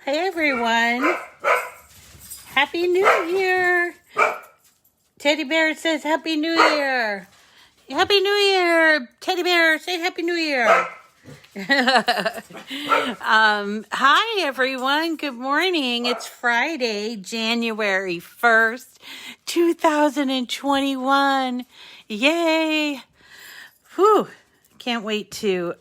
Hey everyone, Happy New Year. Teddy Bear says Happy New Year. Happy New Year. Teddy Bear, say Happy New Year. Hi everyone, good morning. It's Friday, January 1st, 2021. Yay. Whew. Can't wait to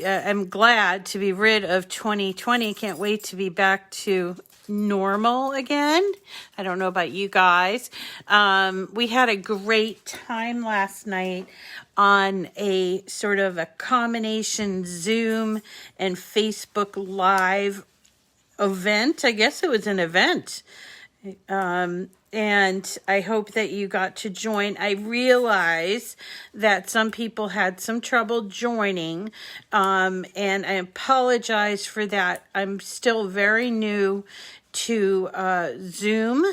I'm glad to be rid of 2020. Can't wait to be back to normal again. I don't know about you guys. We had a great time last night on a sort of a combination Zoom and Facebook Live event. I guess it was an event. And I hope that you got to join. I realize that some people had some trouble joining, and I apologize for that. I'm still very new to Zoom,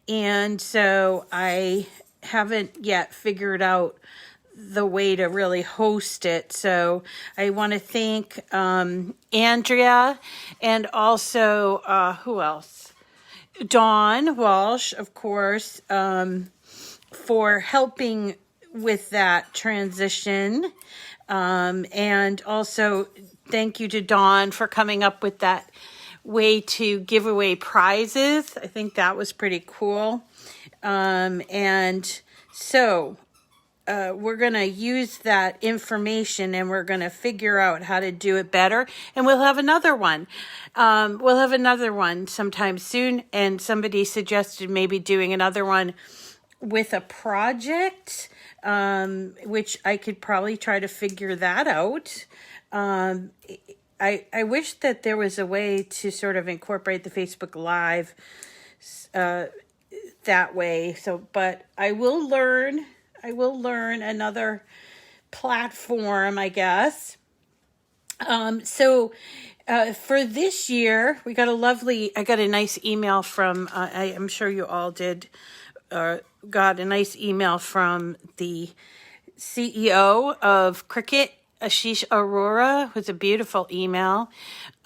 and so I haven't yet figured out the way to really host it. So I want to thank Andrea and also who else? Dawn Walsh, of course, for helping with that transition. And also thank you to Dawn for coming up with that way to give away prizes. I think that was pretty cool. And so we're going to use that information and we're going to figure out how to do it better. And we'll have another one. We'll have another one sometime soon. And somebody suggested maybe doing another one with a project, which I could probably try to figure that out. I wish that there was a way to sort of incorporate the Facebook Live that way. So, but I will learn another platform, I guess. For this year, I got a nice email from, I'm sure you all did, got a nice email from the CEO of Cricut, Ashish Arora. It was a beautiful email,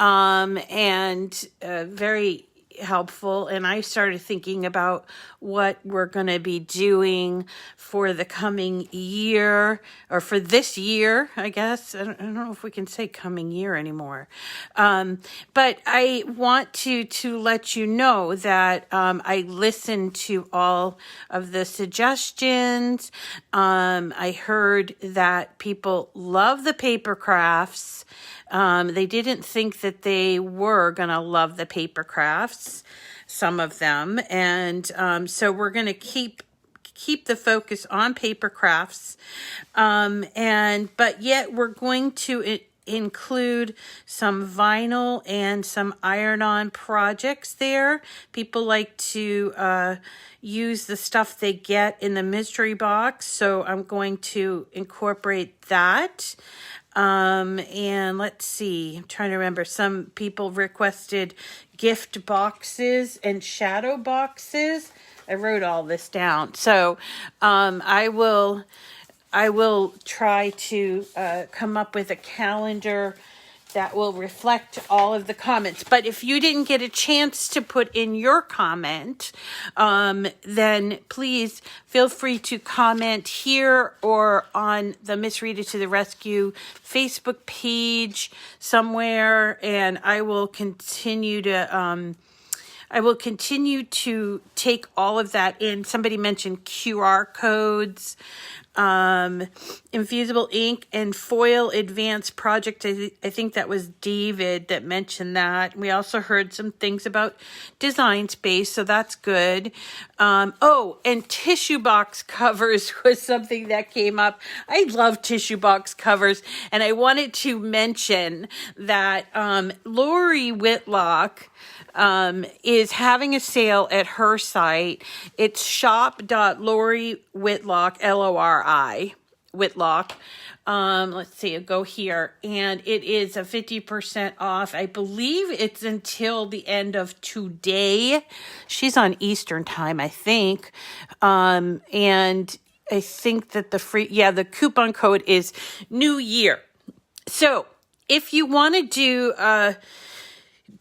and very helpful. And I started thinking about what we're going to be doing for the coming year, or for this year, I guess. I don't know if we can say coming year anymore. But I want to let you know that I listened to all of the suggestions. I heard that people love the paper crafts. They didn't think that they were going to love the paper crafts, some of them. And so we're going to keep the focus on paper crafts. But yet we're going to include some vinyl and some iron-on projects there. People like to use the stuff they get in the mystery box. So I'm going to incorporate that. And let's see, I'm trying to remember. Some people requested gift boxes and shadow boxes. I wrote all this down. So, I will try to, come up with a calendar that will reflect all of the comments. But if you didn't get a chance to put in your comment, then please feel free to comment here or on the Miss Rita to the Rescue Facebook page somewhere, and I will continue to take all of that in. Somebody mentioned QR codes, infusible ink and foil advanced project. I think that was David that mentioned that. We also heard some things about design space, so that's good. And tissue box covers was something that came up. I love tissue box covers, and I wanted to mention that Lori Whitlock is having a sale at her site. It's shop.lorywhitlock, Lori Whitlock. Let's see, I'll go here, and it is a 50% off. I believe it's until the end of today. She's on Eastern time, I think. And I think that the coupon code is New Year. So if you want to do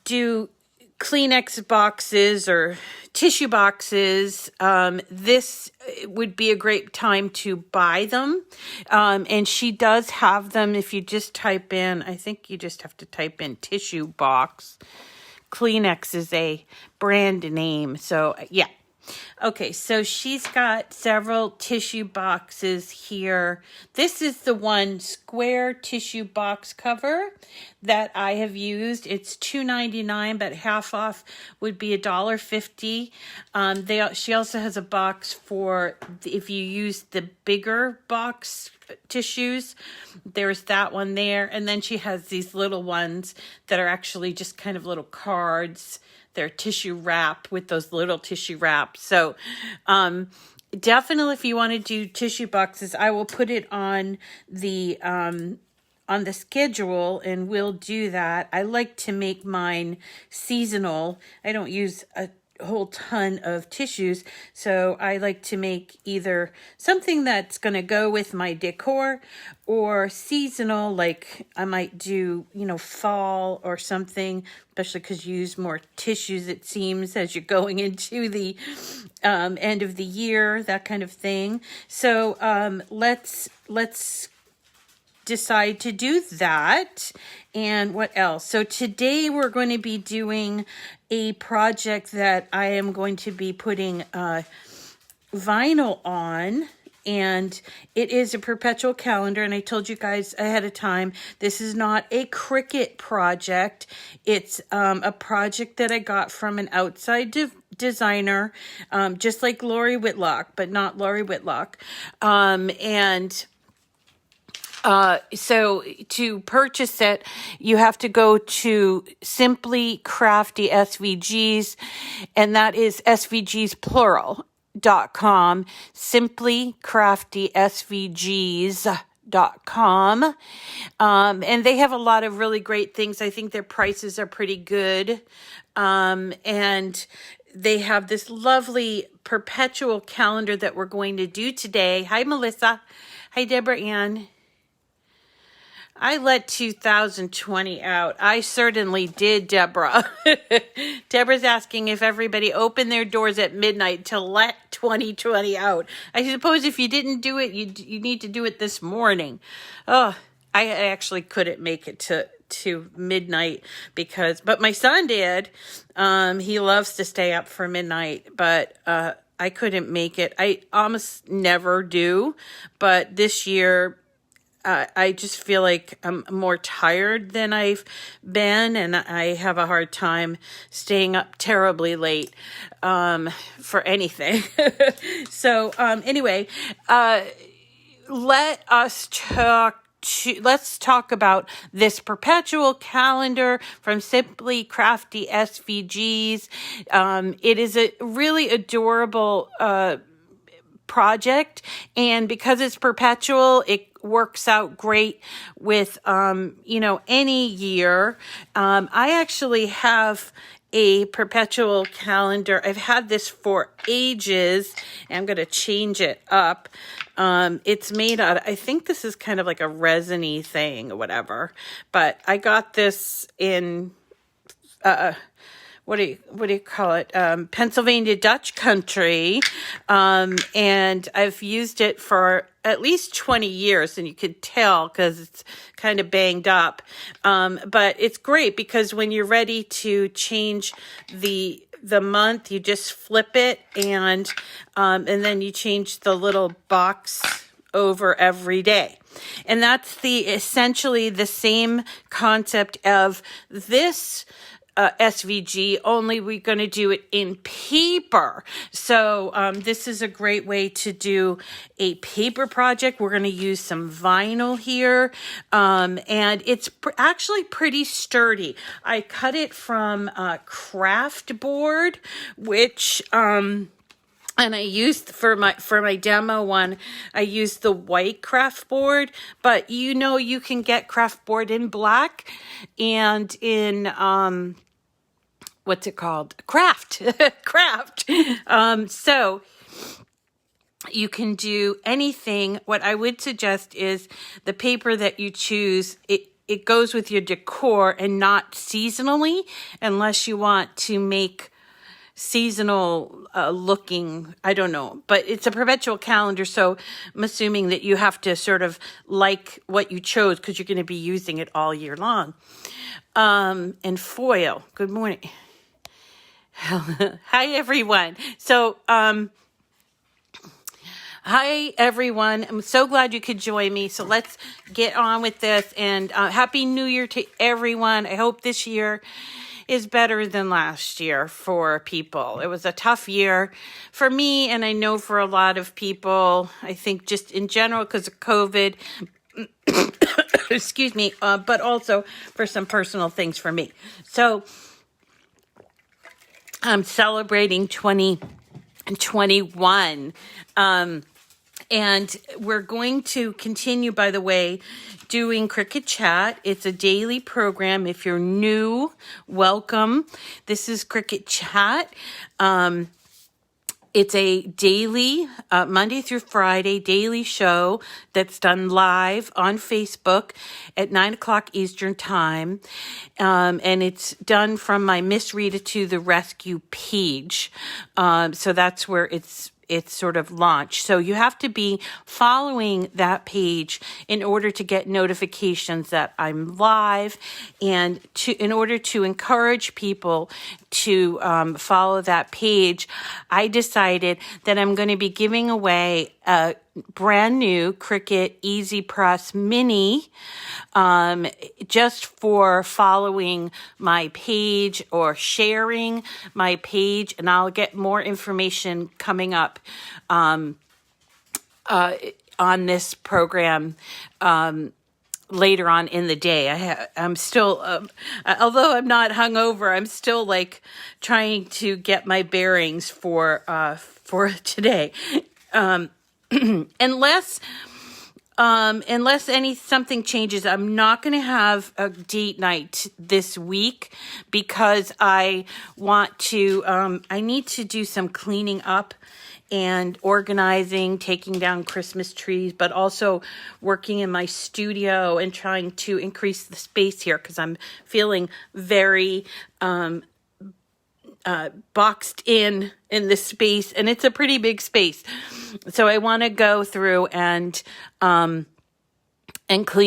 do Kleenex boxes or tissue boxes, this would be a great time to buy them. And she does have them. If you just type in, I think you just have to type in tissue box. Kleenex is a brand name. So yeah. Okay, so she's got several tissue boxes here. This is the one square tissue box cover that I have used. It's $2.99, but half off would be $1.50. She also has a box for if you use the bigger box tissues. There's that one there. And then she has these little ones that are actually just kind of little cards. They're tissue wrap with those little tissue wraps. So definitely if you want to do tissue boxes, I will put it on the schedule and we'll do that. I like to make mine seasonal. I don't use a whole ton of tissues, so I like to make either something that's going to go with my decor or seasonal, like I might do, fall or something, especially because you use more tissues, it seems, as you're going into the end of the year, that kind of thing. So let's decide to do that. And what else? So today we're going to be doing a project that I am going to be putting vinyl on, and it is a perpetual calendar. And I told you guys ahead of time, this is not a Cricut project. It's a project that I got from an outside designer, just like Lori Whitlock, but not Lori Whitlock. So to purchase it, you have to go to Simply Crafty SVGs, and that is SVGs plural.com, Simply Crafty SVGs.com. And they have a lot of really great things. I think their prices are pretty good. And they have this lovely perpetual calendar that we're going to do today. Hi, Melissa. Hi, Deborah Ann. I let 2020 out. I certainly did, Deborah. Deborah's asking if everybody opened their doors at midnight to let 2020 out. I suppose if you didn't do it, you need to do it this morning. Oh, I actually couldn't make it to midnight but my son did. He loves to stay up for midnight, but I couldn't make it. I almost never do, but this year I just feel like I'm more tired than I've been, and I have a hard time staying up terribly late for anything. So anyway, let's talk about this perpetual calendar from Simply Crafty SVGs. It is a really adorable project, and because it's perpetual, it works out great with any year. I actually have a perpetual calendar. I've had this for ages, and I'm going to change it up. It's made out, I think this is kind of like a resiny thing or whatever, but I got this in what do you call it? Pennsylvania Dutch country. And I've used it for at least 20 years, and you could tell because it's kind of banged up. But it's great because when you're ready to change the month, you just flip it and then you change the little box over every day. And that's essentially the same concept of this SVG, only we're going to do it in paper. So this is a great way to do a paper project. We're going to use some vinyl here, and it's actually pretty sturdy. I cut it from craft board, which and I used for my demo one, I used the white craft board, but you can get craft board in black and in what's it called? Craft. So you can do anything. What I would suggest is the paper that you choose, it goes with your decor and not seasonally, unless you want to make seasonal looking, I don't know, but it's a perpetual calendar, so I'm assuming that you have to sort of like what you chose because you're going to be using it all year long. And foil. Good morning. Hi everyone. So hi everyone. I'm so glad you could join me. So let's get on with this, and happy new year to everyone. I hope this year is better than last year for people. It was a tough year for me, and I know for a lot of people, I think just in general because of COVID, excuse me, but also for some personal things for me. So I'm celebrating 2021. And we're going to continue, by the way, doing Cricut Chat. It's a daily program. If you're new, welcome. This is Cricut Chat. It's a daily, Monday through Friday, daily show that's done live on Facebook at 9 o'clock Eastern Time. And it's done from my Miss Rita to the Rescue page. So that's where it's sort of launched. So you have to be following that page in order to get notifications that I'm live, and in order to encourage people to follow that page, I decided that I'm going to be giving away a brand new Cricut Easy Press Mini just for following my page or sharing my page, and I'll get more information coming up on this program later on in the day. I'm still, although I'm not hungover, I'm still like trying to get my bearings for today. Unless something changes, I'm not going to have a date night this week because I want to, I need to do some cleaning up and organizing, taking down Christmas trees, but also working in my studio and trying to increase the space here because I'm feeling very boxed in this space, and it's a pretty big space. So I want to go through and clean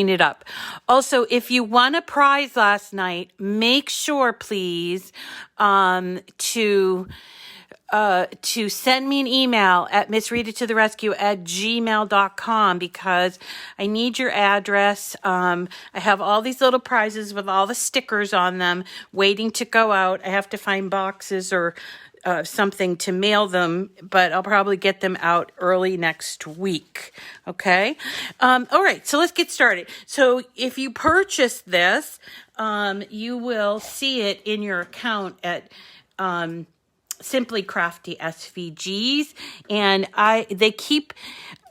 it up. Also, if you won a prize last night, make sure, please, to send me an email at missritatotherescue@gmail.com because I need your address. I have all these little prizes with all the stickers on them waiting to go out. I have to find boxes or something to mail them, but I'll probably get them out early next week. Okay. All right. So let's get started. So if you purchase this, you will see it in your account at, Simply Crafty SVGs, and they keep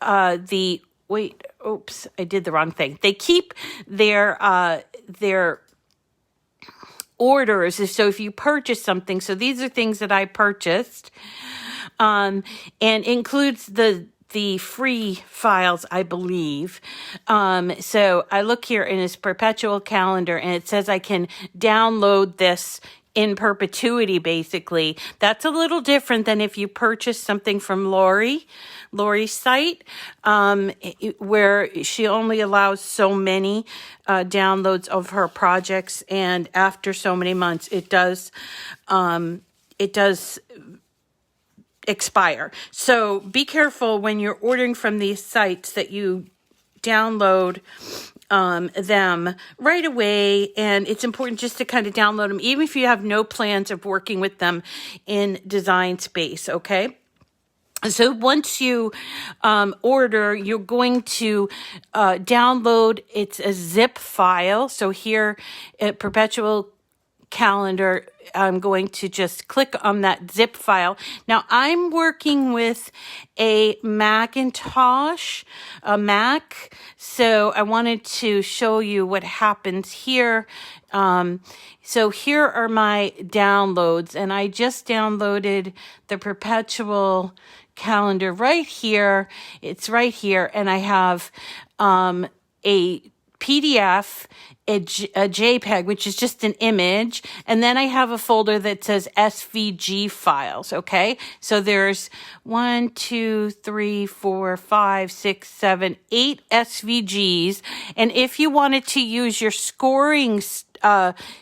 I did the wrong thing. They keep their orders. So if you purchase something, so these are things that I purchased, and includes the free files, I believe. So I look here in this Perpetual calendar, and it says I can download this in perpetuity, basically. That's a little different than if you purchase something from Lori's site, where she only allows so many downloads of her projects, and after so many months, it does expire. So be careful when you're ordering from these sites that you download them right away, and it's important just to kind of download them even if you have no plans of working with them in Design Space. Okay, so once you order, you're going to download, it's a zip file. So here at Perpetual calendar, I'm going to just click on that zip file. Now I'm working with a Macintosh, a Mac, so I wanted to show you what happens here. So here are my downloads, and I just downloaded the Perpetual calendar right here. It's right here, and I have a PDF, a JPEG, which is just an image, and then I have a folder that says SVG files, okay? So there's 1, 2, 3, 4, 5, 6, 7, 8 SVGs, and if you wanted to use your scoring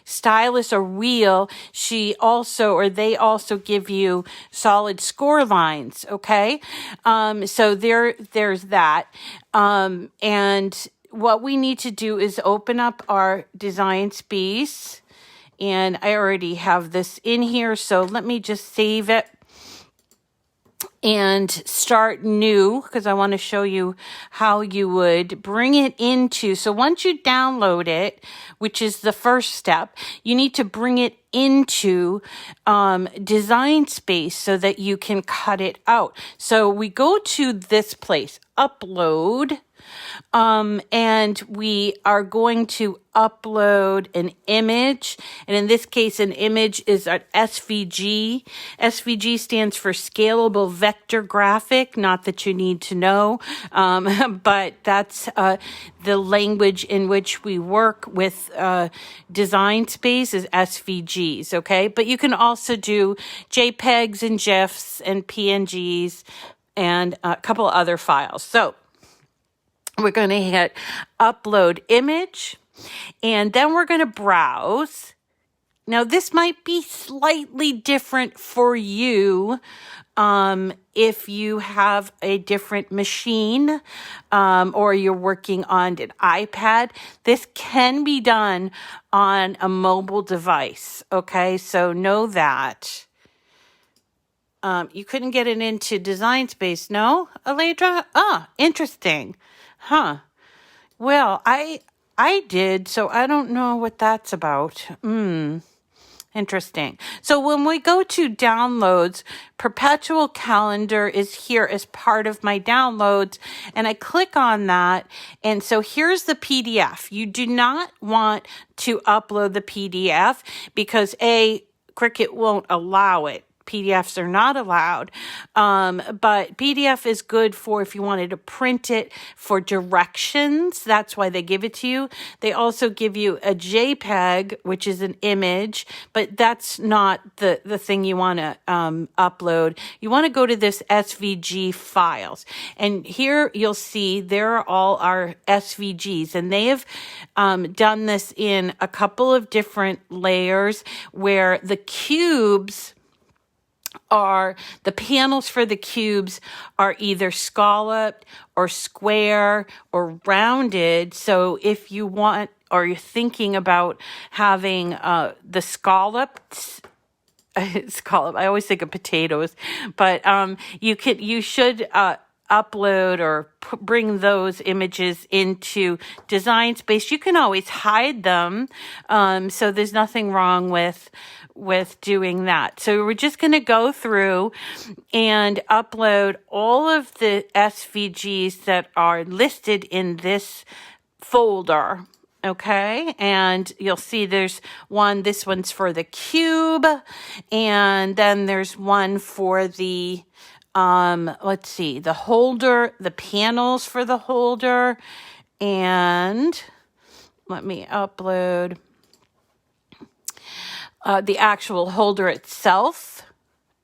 stylus or wheel, they also give you solid score lines, okay? So there's that. And what we need to do is open up our design space. And I already have this in here, so let me just save it and start new, because I want to show you how you would bring it into. So once you download it, which is the first step, you need to bring it into design space so that you can cut it out. So we go to this place, upload. And we are going to upload an image. And in this case, an image is an SVG. SVG stands for Scalable Vector Graphic. Not that you need to know, but that's the language in which we work with design space is SVGs, okay? But you can also do JPEGs and GIFs and PNGs and a couple other files. So we're going to hit upload image, and then we're going to browse. Now, this might be slightly different for you if you have a different machine or you're working on an iPad. This can be done on a mobile device, okay? So know that. You couldn't get it into design space, no, Aledra? Interesting. Huh. Well, I did, so I don't know what that's about. Interesting. So when we go to downloads, Perpetual Calendar is here as part of my downloads, and I click on that, and so here's the PDF. You do not want to upload the PDF because Cricut won't allow it. PDFs are not allowed, but PDF is good for if you wanted to print it for directions. That's why they give it to you. They also give you a JPEG, which is an image, but that's not the thing you want to upload. You want to go to this SVG files, and here you'll see there are all our SVGs, and they have done this in a couple of different layers where the cubes the panels for the cubes are either scalloped or square or rounded. So if you want, or you're thinking about having the scalloped, I always think of potatoes, but you should upload or bring those images into design space. You can always hide them, so there's nothing wrong with doing that. So we're just going to go through and upload all of the SVGs that are listed in this folder. Okay, and you'll see there's this one's for the cube, and then there's one for the the holder, the panels for the holder, and let me upload the actual holder itself.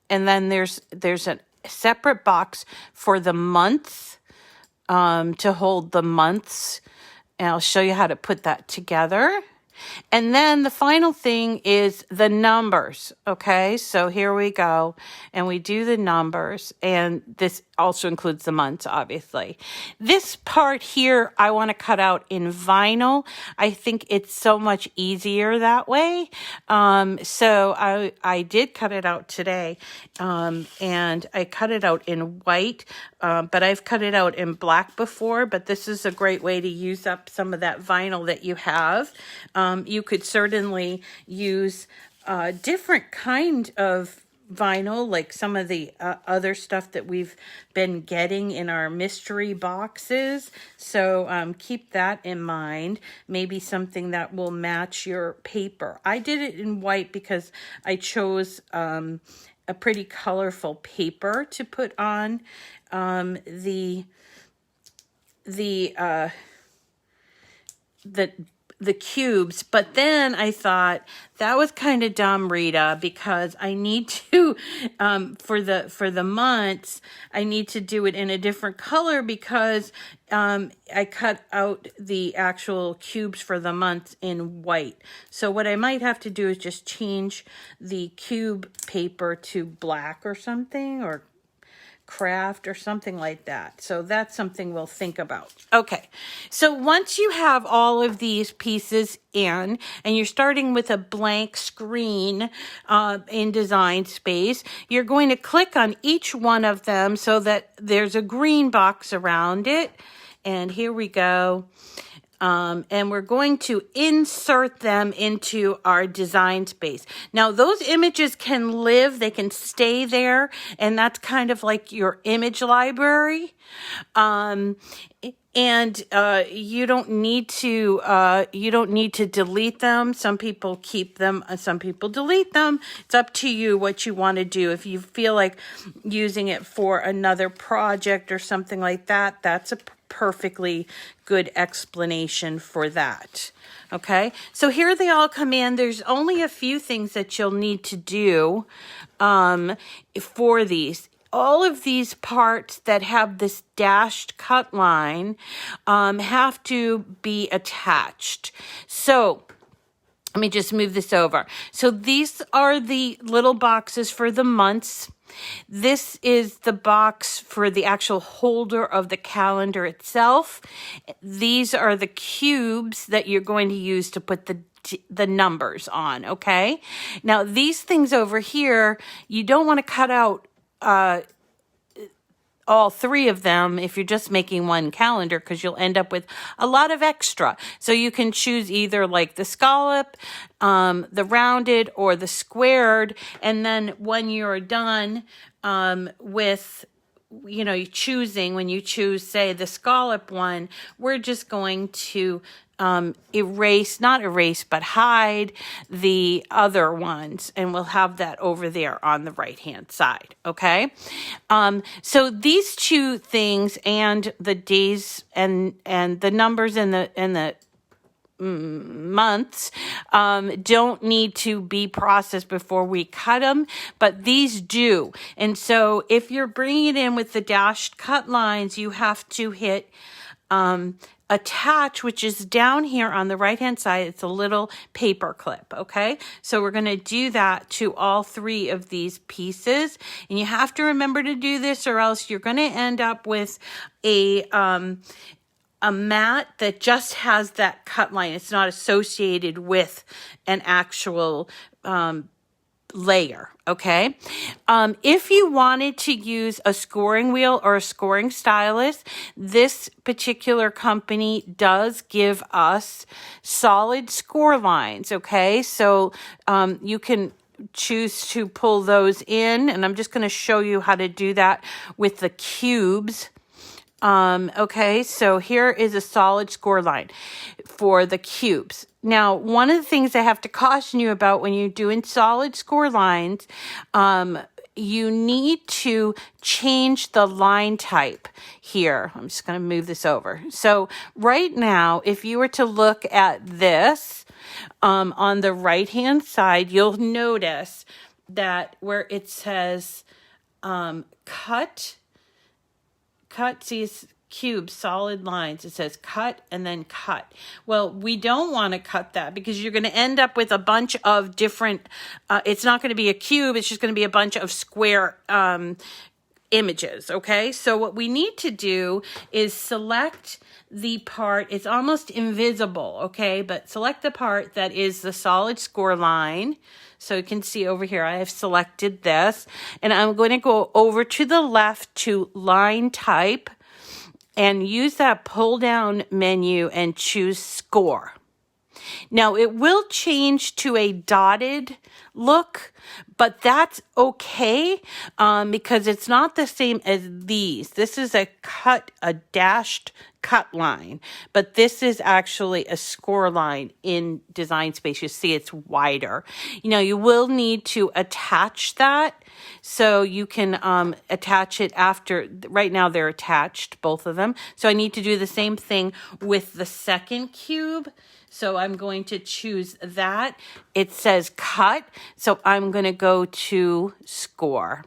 And then there's a separate box for the months, to hold the months. And I'll show you how to put that together. And then the final thing is the numbers. Okay, so here we go. And we do the numbers. And this also includes the months, obviously. This part here, I want to cut out in vinyl. I think it's so much easier that way. So I did cut it out today. And I cut it out in white. But I've cut it out in black before. But this is a great way to use up some of that vinyl that you have. You could certainly use different kind of vinyl, like some of the other stuff that we've been getting in our mystery boxes. So keep that in mind. Maybe something that will match your paper. I did it in white because I chose a pretty colorful paper to put on the the cubes, but then I thought that was kind of dumb, Rita, because I need to for the months I need to do it in a different color because I cut out the actual cubes for the month in white. So what I might have to do is just change the cube paper to black or something, or craft or something like that. So that's something we'll think about. Okay, so once you have all of these pieces in and you're starting with a blank screen in Design Space, you're going to click on each one of them so that there's a green box around it. And here we go. And we're going to insert them into our Design Space. Now, those images can live, they can stay there, and that's kind of like your image library. And you don't need to delete them. Some people keep them, some people delete them. It's up to you what you want to do. If you feel like using it for another project or something like that, that's a perfectly good explanation for that. Okay, so here they all come in. There's only a few things that you'll need to do for these. All of these parts that have this dashed cut line have to be attached. So let me just move this over. So these are the little boxes for the months. This is the box for the actual holder of the calendar itself. These are the cubes that you're going to use to put the numbers on, okay? Now, these things over here, you don't want to cut out all three of them if you're just making one calendar, because you'll end up with a lot of extra. So you can choose either like the scallop, the rounded, or the squared. And then when you're done with, you choosing, when you choose, say, the scallop one, we're just going to not erase, but hide the other ones, and we'll have that over there on the right-hand side, okay? So these two things, and the days and the numbers and the months don't need to be processed before we cut them, but these do. And so if you're bringing it in with the dashed cut lines, you have to hit attach, which is down here on the right hand side. It's a little paper clip. Okay, so we're going to do that to all three of these pieces, and you have to remember to do this, or else you're going to end up with a mat that just has that cut line. It's not associated with an actual layer, okay? If you wanted to use a scoring wheel or a scoring stylus, this particular company does give us solid score lines, okay? So you can choose to pull those in, and I'm just going to show you how to do that with the cubes. Okay, so here is a solid score line for the cubes. Now, one of the things I have to caution you about when you're doing solid score lines, you need to change the line type here. I'm just going to move this over. So right now, if you were to look at this on the right-hand side, you'll notice that where it says cut, see, it's cube, solid lines. It says cut and then cut. Well, we don't want to cut that because you're going to end up with a bunch of different, it's not going to be a cube, it's just going to be a bunch of square images, okay? So what we need to do is select the part, it's almost invisible, okay? But select the part that is the solid score line. So you can see over here, I have selected this, and I'm going to go over to the left to line type and use that pull down menu and choose score. Now it will change to a dotted look, but that's okay because it's not the same as these. This is a dashed cut line, but this is actually a score line in Design Space. You see it's wider. You will need to attach that, so you can attach it after. Right now they're attached, both of them. So I need to do the same thing with the second cube. So I'm going to choose that. It says cut, so I'm going to go to score.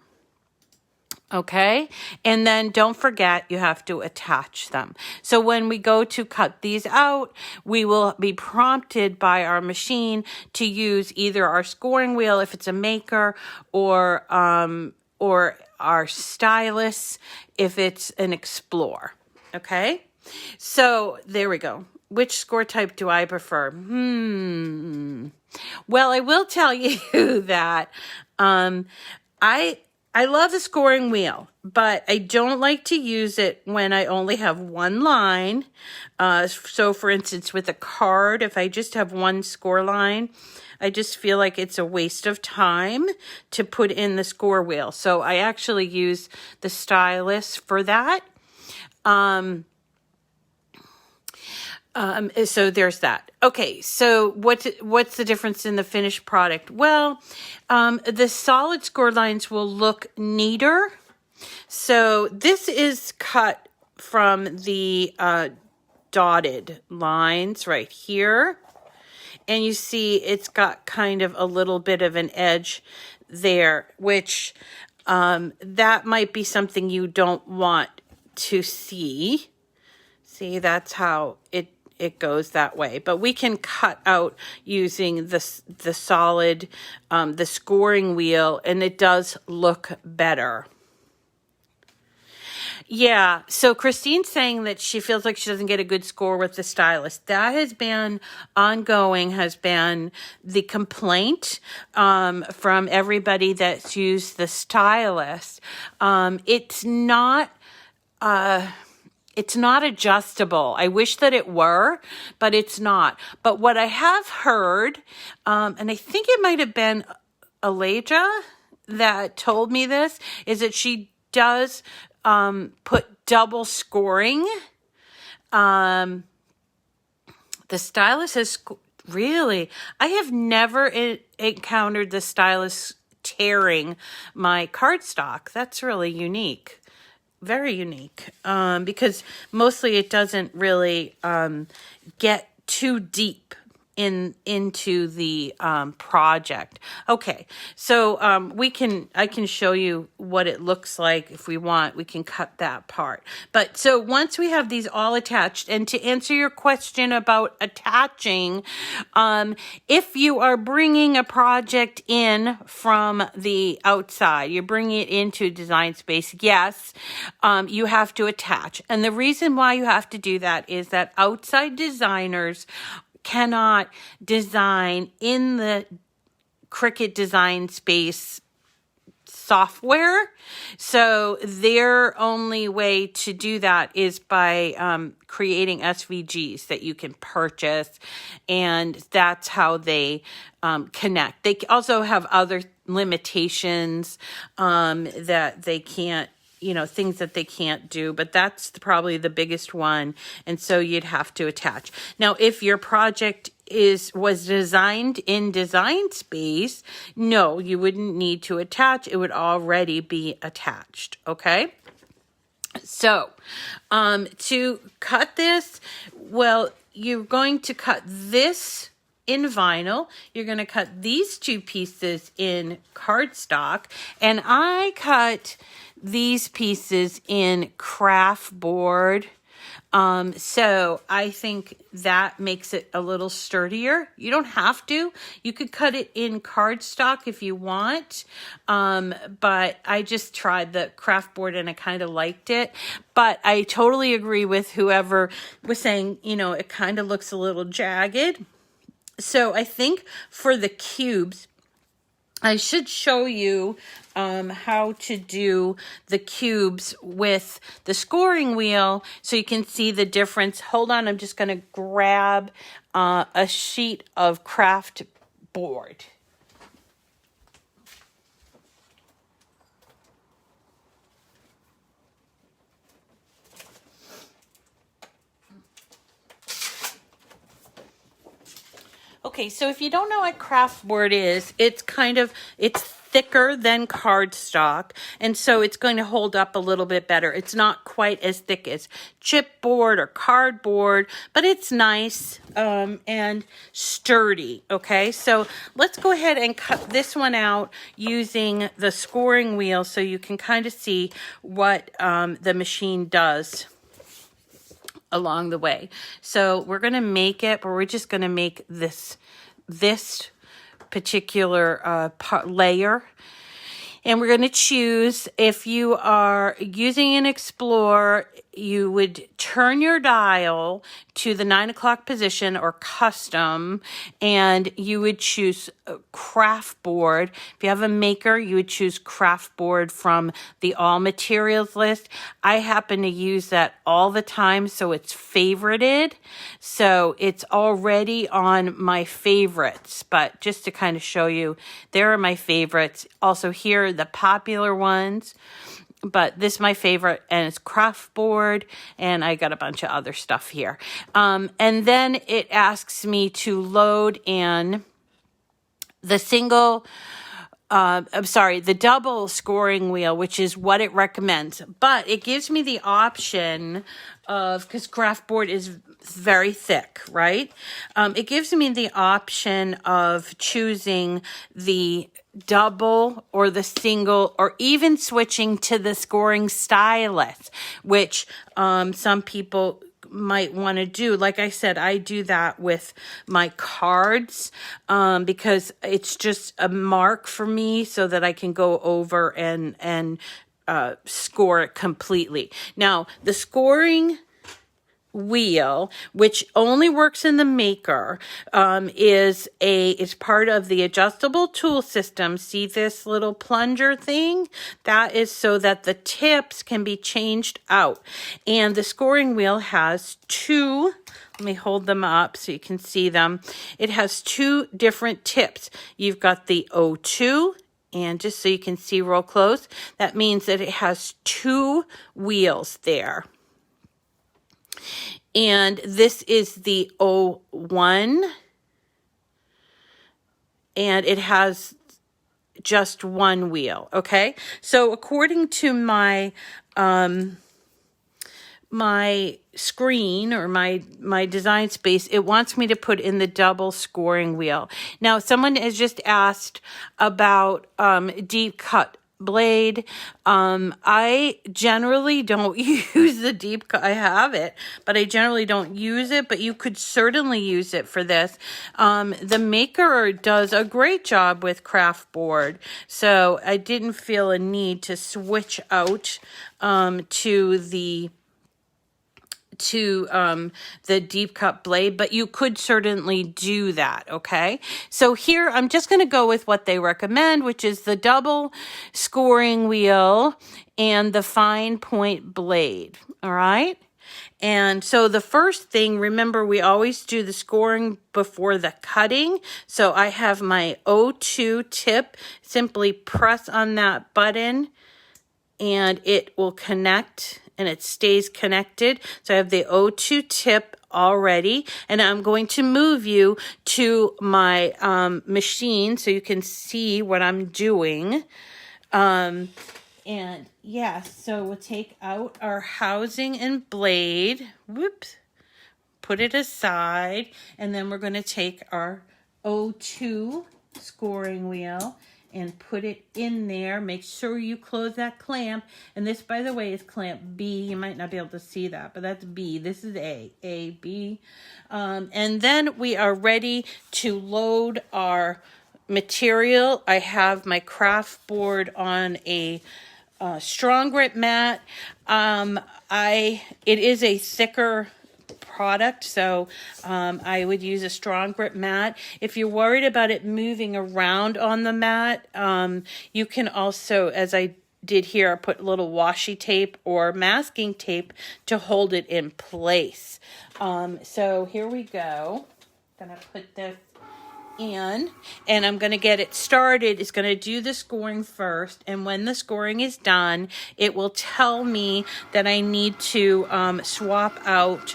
Okay, and then don't forget you have to attach them. So when we go to cut these out, we will be prompted by our machine to use either our scoring wheel if it's a maker, or our stylus if it's an explore. Okay, so there we go. Which score type do I prefer? Well, I will tell you that I love the scoring wheel, but I don't like to use it when I only have one line. So for instance, with a card, if I just have one score line, I just feel like it's a waste of time to put in the score wheel. So I actually use the stylus for that. So there's that. Okay, so what's the difference in the finished product? Well, the solid score lines will look neater. So this is cut from the dotted lines right here. And you see it's got kind of a little bit of an edge there, which that might be something you don't want to see. See, that's how it goes that way. But we can cut out using the solid, the scoring wheel, and it does look better. Yeah, so Christine's saying that she feels like she doesn't get a good score with the stylus. That has been ongoing, has been the complaint from everybody that's used the stylus. It's not adjustable. I wish that it were, but it's not. But what I have heard, and I think it might have been Aleja that told me this, is that she does put double scoring. The stylus has really, I have never encountered the stylus tearing my cardstock. That's really unique. Very unique, because mostly it doesn't really get too deep into the project. Okay, so I can show you what it looks like if we want. We can cut that part. But so once we have these all attached, and to answer your question about attaching, if you are bringing a project in from the outside, you're bringing it into Design Space, yes, you have to attach. And the reason why you have to do that is that outside designers cannot design in the Cricut Design Space software. So their only way to do that is by creating SVGs that you can purchase, and that's how they connect. They also have other limitations that they can't, things that they can't do, but that's probably the biggest one. And so you'd have to attach. Now, if your project was designed in Design Space, no, you wouldn't need to attach. It would already be attached. Okay. So, to cut this, well, you're going to cut this in vinyl. You're going to cut these two pieces in cardstock, and I cut these pieces in craft board. So I think that makes it a little sturdier. You don't have to. You could cut it in cardstock if you want. But I just tried the craft board and I kind of liked it. But I totally agree with whoever was saying, it kind of looks a little jagged. So I think for the cubes, I should show you how to do the cubes with the scoring wheel so you can see the difference. Hold on, I'm just going to grab a sheet of craft board. Okay, so if you don't know what craft board is, it's thicker than cardstock, and so it's going to hold up a little bit better. It's not quite as thick as chipboard or cardboard, but it's nice and sturdy, okay? So let's go ahead and cut this one out using the scoring wheel so you can kind of see what the machine does along the way. So we're going to make it, but we're just going to make this particular layer. And we're going to choose, if you are using an Explorer, you would turn your dial to the 9 o'clock position or custom, and you would choose craft board. If you have a maker, you would choose craft board from the all materials list. I happen to use that all the time, so it's favorited. So it's already on my favorites, but just to kind of show you, there are my favorites. Also here are the popular ones. But this is my favorite, and it's craft board, and I got a bunch of other stuff here. And then it asks me to load in the the double scoring wheel, which is what it recommends. But it gives me the option of, because craft board is very thick, right? It gives me the option of choosing the double or the single, or even switching to the scoring stylus, which some people might want to do. Like I said, I do that with my cards because it's just a mark for me so that I can go over and score it completely. Now, the scoring wheel, which only works in the maker, is part of the adjustable tool system. See this little plunger thing? That is so that the tips can be changed out. And the scoring wheel has two, let me hold them up so you can see them. It has two different tips. You've got the O2, and just so you can see real close, that means that it has two wheels there. And this is the O1, and it has just one wheel, okay? So according to my my screen or my design space, it wants me to put in the double scoring wheel. Now, someone has just asked about deep cut blade. I generally don't use the deep cut. I have it, but I generally don't use it, but you could certainly use it for this. The maker does a great job with craft board, so I didn't feel a need to switch out to the deep cut blade, but you could certainly do that, okay? So here, I'm just going to go with what they recommend, which is the double scoring wheel and the fine point blade, all right? And so the first thing, remember, we always do the scoring before the cutting. So I have my O2 tip. Simply press on that button and it will connect, and it stays connected. So I have the O2 tip already, and I'm going to move you to my machine so you can see what I'm doing. And yes, so we'll take out our housing and blade. Whoops. Put it aside, and then we're going to take our O2 scoring wheel and put it in there. Make sure you close that clamp. And this, by the way, is clamp B. You might not be able to see that, but that's B. This is A, B. And then we are ready to load our material. I have my craft board on a strong grip mat. It is a thicker product, so I would use a strong grip mat. If you're worried about it moving around on the mat, you can also, as I did here, put a little washi tape or masking tape to hold it in place. So here we go. going to put this in, and I'm going to get it started. It's going to do the scoring first, and when the scoring is done, it will tell me that I need to swap out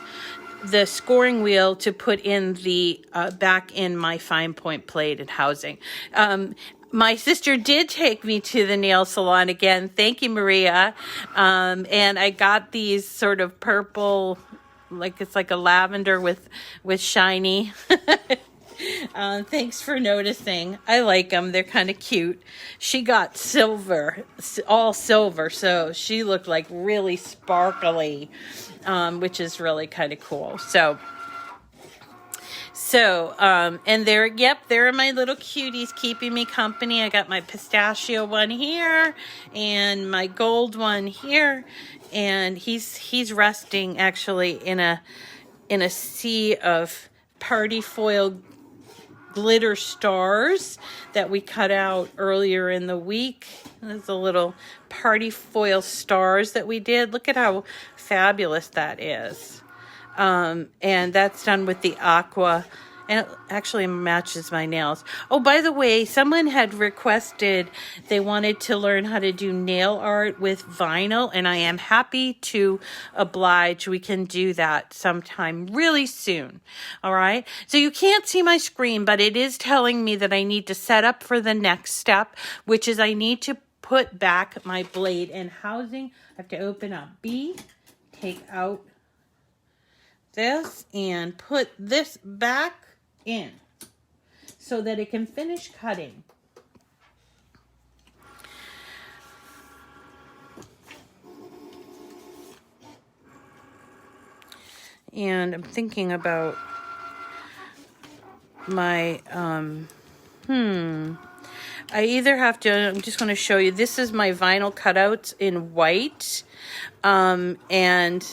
the scoring wheel to put in the back in my fine point plate and housing. My sister did take me to the nail salon again. Thank you, Maria. And I got these sort of purple, like it's like a lavender with shiny. Thanks for noticing. I like them. They're kind of cute. She got silver, all silver, so she looked like really sparkly, which is really kind of cool. And there are my little cuties keeping me company. I got my pistachio one here and my gold one here, and he's resting actually in a sea of party foil glitter stars that we cut out earlier in the week. There's the little party foil stars that we did. Look at how fabulous that is. And that's done with the aqua, and it actually matches my nails. Oh, by the way, someone had requested they wanted to learn how to do nail art with vinyl, and I am happy to oblige. We can do that sometime really soon. All right. So you can't see my screen, but it is telling me that I need to set up for the next step, which is I need to put back my blade and housing. I have to open up B, take out this, and put this back in so that it can finish cutting. And I'm thinking about my I either have to, I'm just going to show you, this is my vinyl cutouts in white, and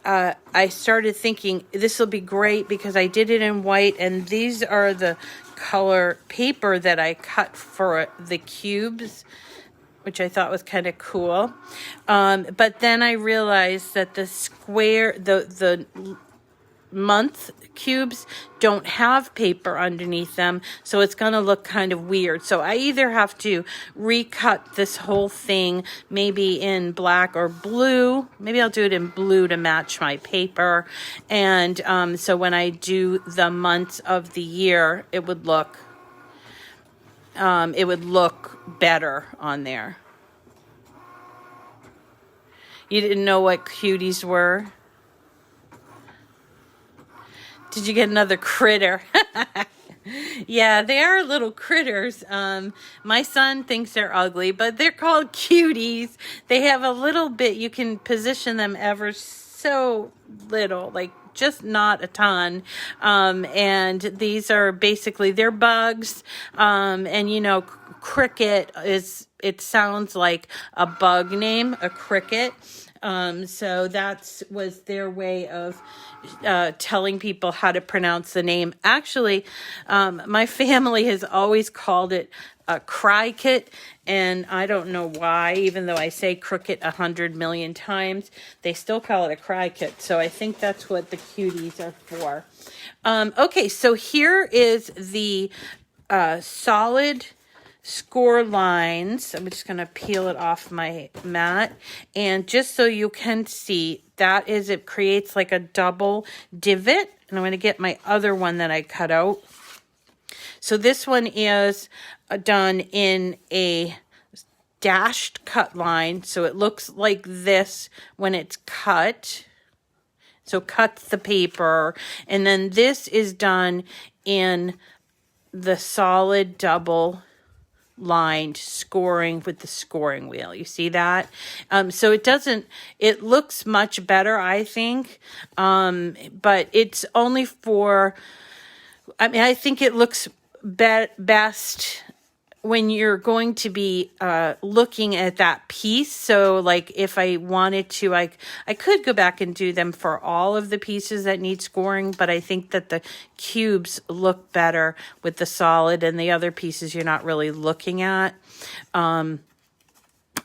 I started thinking this will be great because I did it in white, and these are the color paper that I cut for the cubes, which I thought was kind of cool. But then I realized that the month cubes don't have paper underneath them, so it's going to look kind of weird. So I either have to recut this whole thing maybe in black or blue. Maybe I'll do it in blue to match my paper, and so when I do the months of the year, it would look better on there. You didn't know what cuties were? Did you get another critter? Yeah, they are little critters. My son thinks they're ugly, but they're called cuties. They have a little bit, you can position them ever so little, like just not a ton. And these are basically, they're bugs. And you know, Cricut it sounds like a bug name, a cricket. So that was their way of telling people how to pronounce the name. Actually, my family has always called it a Cricut, and I don't know why, even though I say Cricut 100 million times, they still call it a Cricut. So I think that's what the cuties are for. Okay, so here is the solid score lines. I'm just going to peel it off my mat, and just so you can see, that is, it creates like a double divot, and I'm going to get my other one that I cut out. So this one is done in a dashed cut line, so it looks like this when it's cut. So cuts the paper, and then this is done in the solid double lined scoring with the scoring wheel. You see that? So it looks much better, I think. But it's only for, I think it looks best when you're going to be looking at that piece. So like if I wanted to, I could go back and do them for all of the pieces that need scoring, but I think that the cubes look better with the solid, and the other pieces you're not really looking at.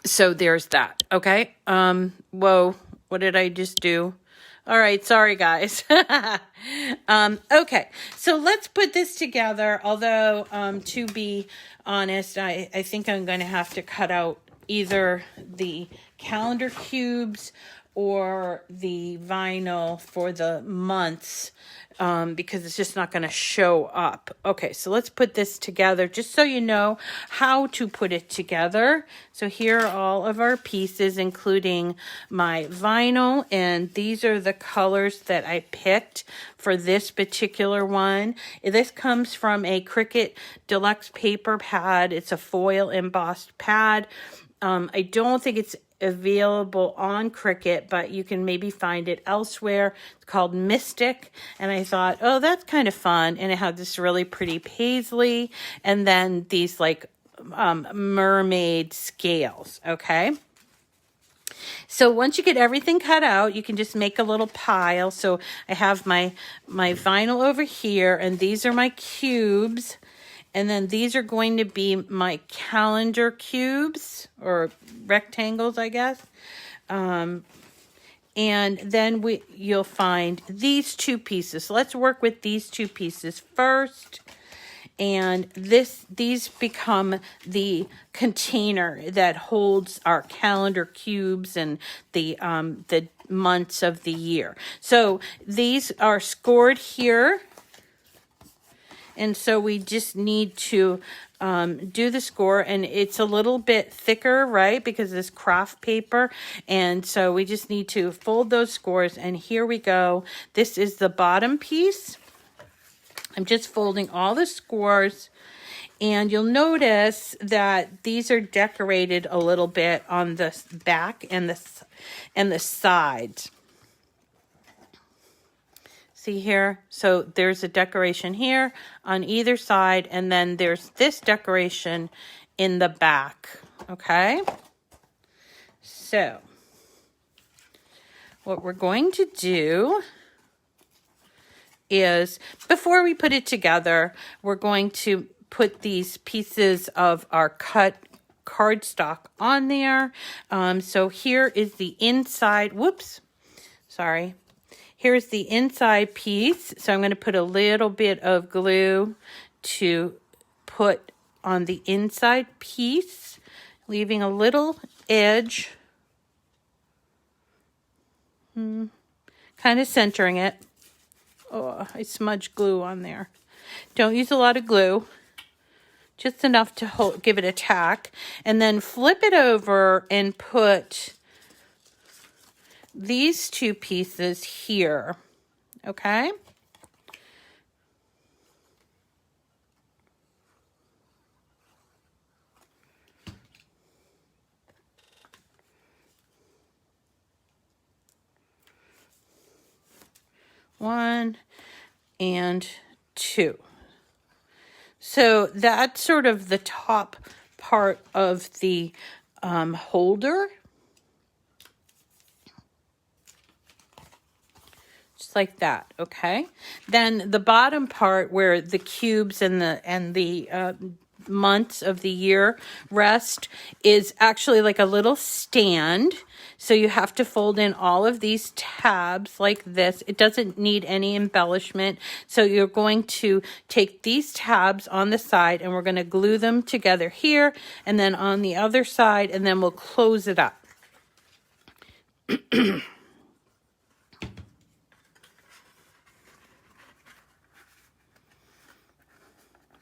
So there's that. Okay. Whoa, what did I just do? All right, sorry guys. Okay, so let's put this together. Although, to be honest, I think I'm going to have to cut out either the calendar cubes or the vinyl for the months, because it's just not going to show up. Okay, so let's put this together just so you know how to put it together. So here are all of our pieces, including my vinyl, and these are the colors that I picked for this particular one. This comes from a Cricut Deluxe paper pad. It's a foil embossed pad. I don't think it's available on Cricut, but you can maybe find it elsewhere. It's called Mystic, and I thought, oh, that's kind of fun. And it had this really pretty paisley, and then these like mermaid scales. Okay. So once you get everything cut out, you can just make a little pile. So I have my vinyl over here, and these are my cubes. And then these are going to be my calendar cubes, or rectangles, I guess. And then you'll find these two pieces. So let's work with these two pieces first. And these become the container that holds our calendar cubes and the months of the year. So these are scored here. And so we just need to do the score, and it's a little bit thicker, right, because it's craft paper. And so we just need to fold those scores, and here we go. This is the bottom piece. I'm just folding all the scores, and you'll notice that these are decorated a little bit on the back and the sides. See here? So there's a decoration here on either side, and then there's this decoration in the back. Okay? So what we're going to do is, before we put it together, we're going to put these pieces of our cut cardstock on there. So here is the inside. Whoops. Sorry. Here's the inside piece. So I'm going to put a little bit of glue to put on the inside piece, leaving a little edge, kind of centering it. Oh, I smudged glue on there. Don't use a lot of glue, just enough to give it a tack, and then flip it over and put these two pieces here. Okay? One and two. So that's sort of the top part of the holder. Just like that, okay? Then the bottom part where the cubes and the months of the year rest is actually like a little stand. So you have to fold in all of these tabs like this. It doesn't need any embellishment. So you're going to take these tabs on the side, and we're going to glue them together here and then on the other side, and then we'll close it up.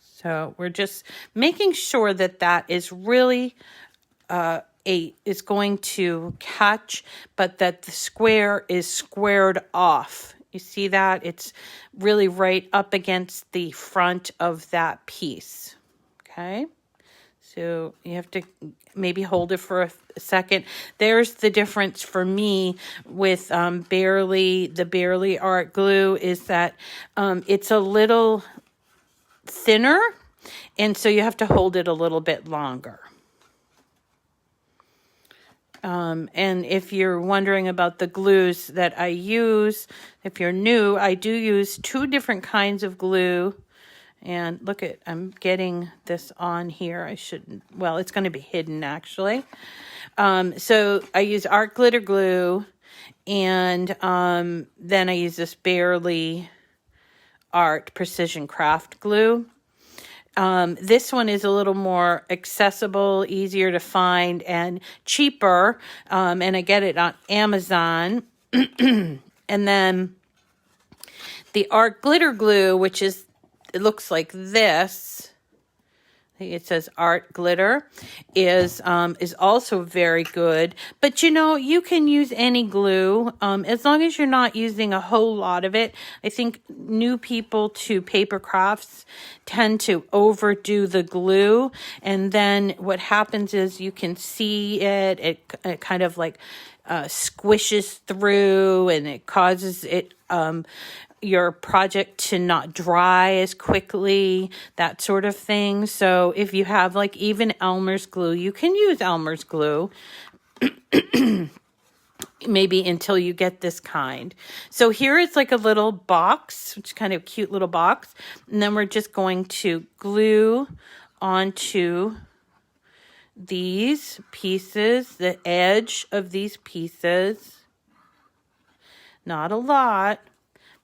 So we're just making sure that that is really is going to catch, but that the square is squared off. You see that? It's really right up against the front of that piece. Okay? So you have to maybe hold it for a second. There's the difference for me with the Barely Art glue, is that it's a little thinner, and so you have to hold it a little bit longer. And if you're wondering about the glues that I use, if you're new, I do use 2 different kinds of glue. And look at, I'm getting this on here. I shouldn't, well, it's going to be hidden actually. So I use art glitter glue, And then I use this Barely Art Precision Craft glue. This one is a little more accessible, easier to find, and cheaper. And I get it on Amazon. And then the Art Glitter Glue, which is, it looks like this. I think it says Art Glitter, is also very good. But you know, you can use any glue as long as you're not using a whole lot of it. I think new people to paper crafts tend to overdo the glue, and then what happens is you can see it kind of like squishes through, and it causes it your project to not dry as quickly, that sort of thing. So if you have like even Elmer's glue, you can use Elmer's glue maybe until you get this kind. So here is like a little box, which is kind of a cute little box. And then we're just going to glue onto these pieces, the edge of these pieces. Not a lot,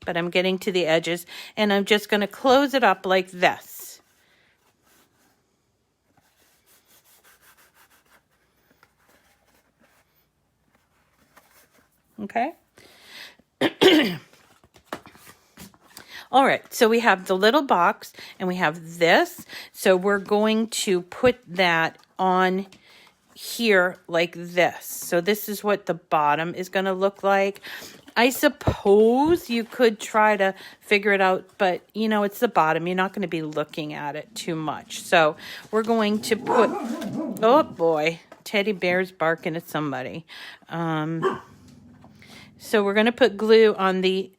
but I'm getting to the edges, and I'm just going to close it up like this. Okay. All right, so we have the little box, and we have this. So we're going to put that on here like this. So this is what the bottom is going to look like. I suppose you could try to figure it out, but you know, it's the bottom. You're not going to be looking at it too much. So we're going to put, oh boy, teddy bear's barking at somebody. So we're going to put glue on the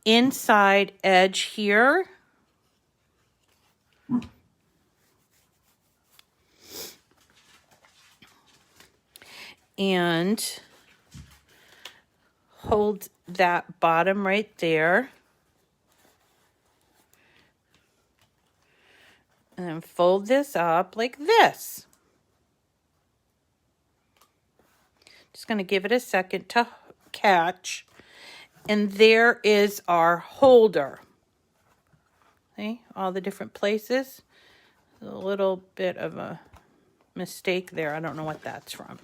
inside edge here. And hold that bottom right there. And then fold this up like this. Just going to give it a second to catch. And there is our holder. See, all the different places. A little bit of a mistake there. I don't know what that's from.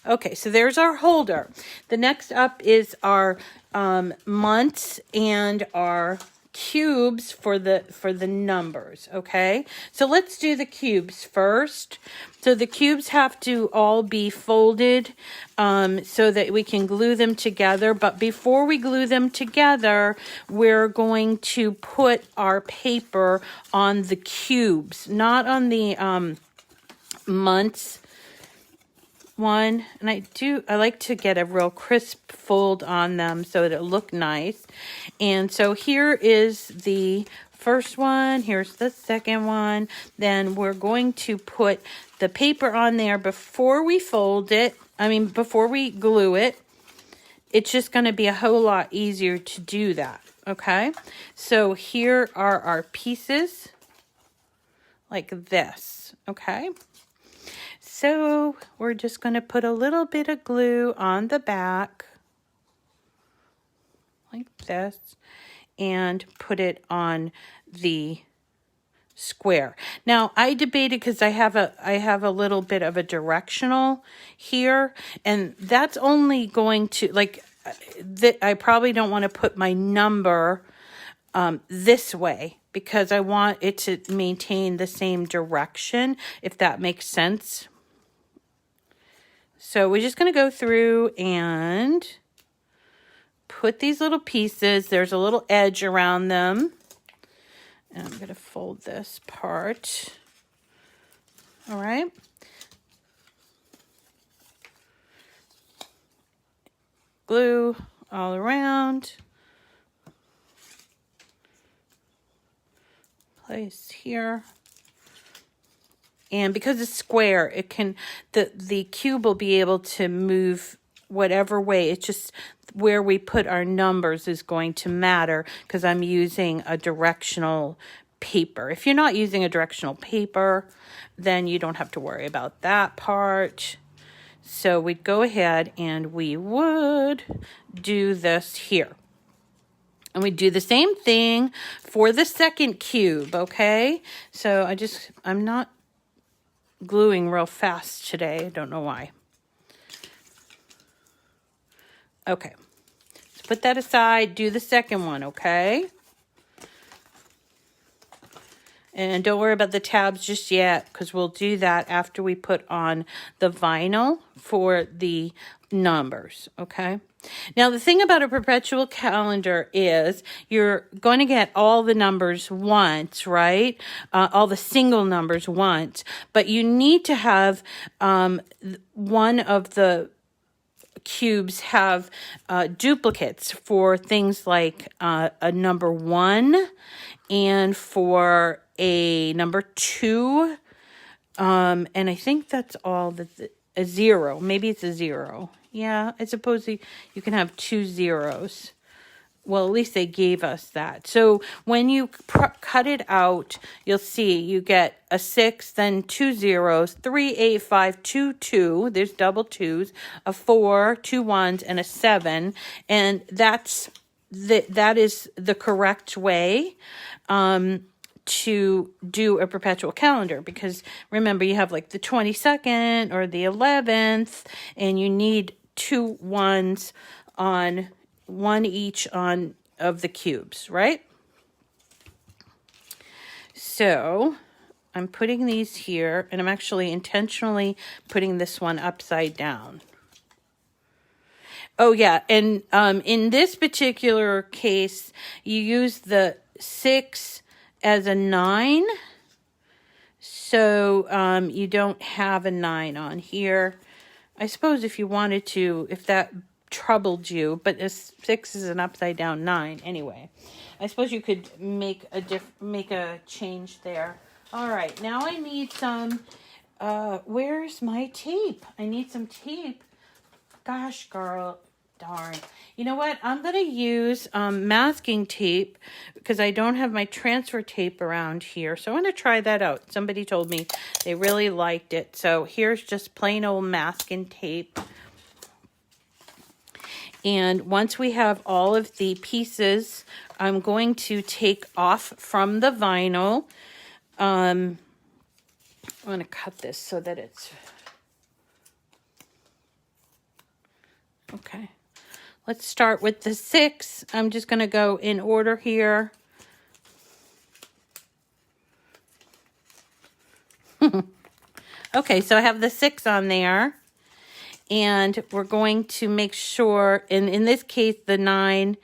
Okay, so there's our holder. The next up is our months and our cubes for the numbers. Okay, so let's do the cubes first. So the cubes have to all be folded so that we can glue them together. But before we glue them together, we're going to put our paper on the cubes, not on the months one. And I like to get a real crisp fold on them so that it look nice. And so here is the first one, here's the second one. Then we're going to put the paper on there before we fold it. Before we glue it. It's just going to be a whole lot easier to do that. Okay, so here are our pieces like this. Okay, so we're just going to put a little bit of glue on the back like this and put it on the square. Now I debated because I have a little bit of a directional here, and that's only going to I probably don't want to put my number this way because I want it to maintain the same direction, if that makes sense. So we're just going to go through and put these little pieces. There's a little edge around them. And I'm going to fold this part. All right. Glue all around. Place here. And because it's square, it can the cube will be able to move whatever way. It's just where we put our numbers is going to matter because I'm using a directional paper. If you're not using a directional paper, then you don't have to worry about that part. So we'd go ahead and we would do this here. And we do the same thing for the second cube, okay? So I'm not gluing real fast today. I don't know why. Okay. Let's put that aside. Do the second one, okay? And don't worry about the tabs just yet, because we'll do that after we put on the vinyl for the numbers, okay? Now, the thing about a perpetual calendar is you're going to get all the numbers once, right? All the single numbers once, but you need to have one of the cubes have duplicates for things like a number 1 and for a number 2, and I think that's all. A 0, maybe it's a 0. Yeah, I suppose you can have 2 zeros. Well, at least they gave us that. So when you cut it out, you'll see you get a 6, then 2 zeros, 3, 8, 5, 2, 2. There's double 2s, a 4, 2 1s, and a 7. And that is the correct way to do a perpetual calendar, because remember, you have like the 22nd or the 11th, and you need 2 1s on one each on of the cubes, right? So I'm putting these here, and I'm actually intentionally putting this one upside down. Oh yeah, and in this particular case, you use the 6 as a 9, so you don't have a 9 on here. I suppose if you wanted to, if that troubled you, but a 6 is an upside down 9 anyway. I suppose you could make a change there. All right, now I need some, where's my tape? I need some tape. Gosh, girl, darn. You know what? I'm going to use masking tape because I don't have my transfer tape around here. So I'm going to try that out. Somebody told me they really liked it. So here's just plain old masking tape. And once we have all of the pieces, I'm going to take off from the vinyl. I'm going to cut this so that it's... Okay. Let's start with the 6. I'm just going to go in order here. Okay, so I have the 6 on there. And we're going to make sure, and in this case, the 9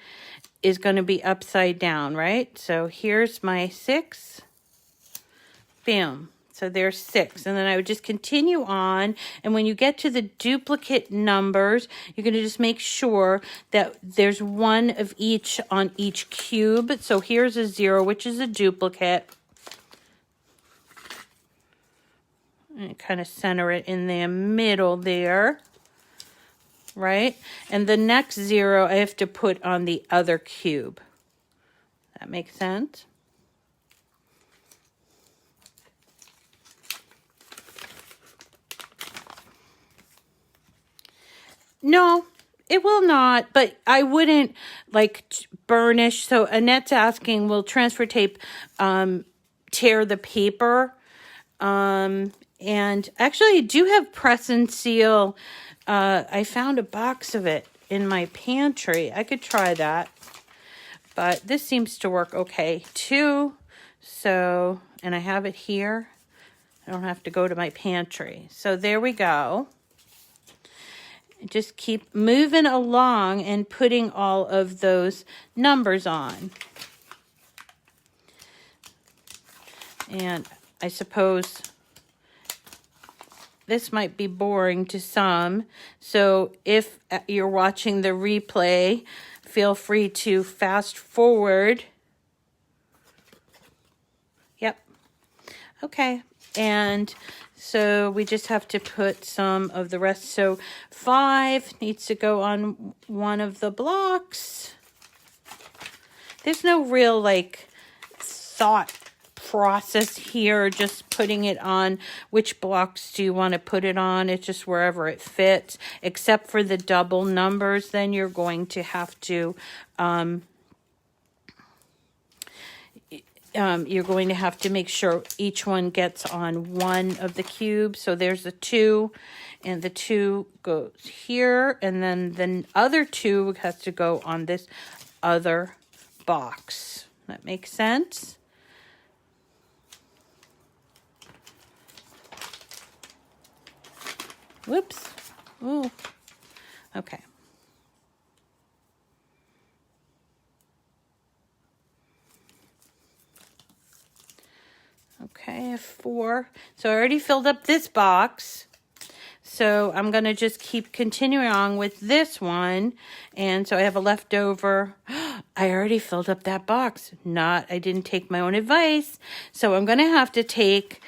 is going to be upside down, right? So here's my 6. Bam. So there's 6. And then I would just continue on. And when you get to the duplicate numbers, you're going to just make sure that there's one of each on each cube. So here's a 0, which is a duplicate. And kind of center it in the middle there. Right? And the next 0 I have to put on the other cube. That makes sense? No, it will not, but I wouldn't like burnish. So Annette's asking, will transfer tape tear the paper? And actually I do have press and seal. I found a box of it in my pantry. I could try that, but this seems to work okay too. So, and I have it here. I don't have to go to my pantry. So there we go. Just keep moving along and putting all of those numbers on. And I suppose this might be boring to some, so if you're watching the replay, feel free to fast forward. Yep. Okay. And so we just have to put some of the rest. So 5 needs to go on one of the blocks. There's no real like thought process here, just putting it on. Which blocks do you want to put it on? It's just wherever it fits, except for the double numbers. Then you're going to have to make sure each one gets on one of the cubes. So there's the 2, and the 2 goes here, and then the other 2 has to go on this other box. That makes sense? Whoops. Ooh. Okay. Okay, I have 4. So I already filled up this box. So I'm going to just keep continuing on with this one. And so I have a leftover. I already filled up that box. I didn't take my own advice. So I'm going to have to take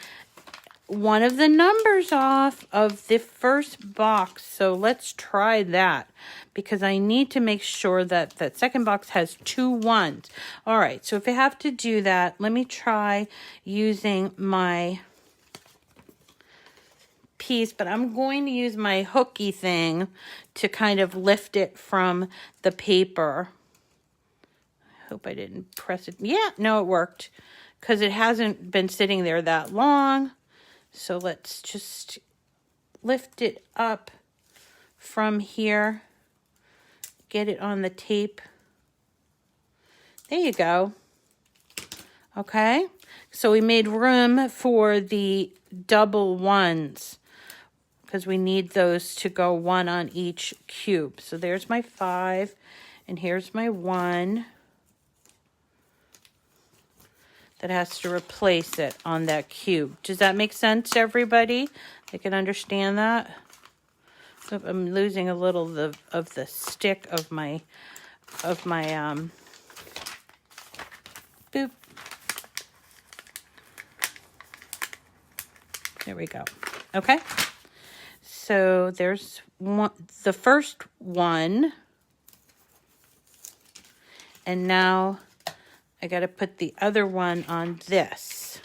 one of the numbers off of the first box. So let's try that, because I need to make sure that that second box has 2 ones. All right, so if I have to do that, let me try using my piece, but I'm going to use my hooky thing to kind of lift it from the paper. I hope I didn't press it. Yeah, no, it worked, because it hasn't been sitting there that long. So let's just lift it up from here, get it on the tape. There you go. Okay, so we made room for the double ones, because we need those to go 1 on each cube. So there's my 5, and here's my 1 that has to replace it on that cube. Does that make sense to everybody? I can understand that. So I'm losing a little of the stick of my boop. There we go. Okay. So there's the first one. And now I got to put the other one on this.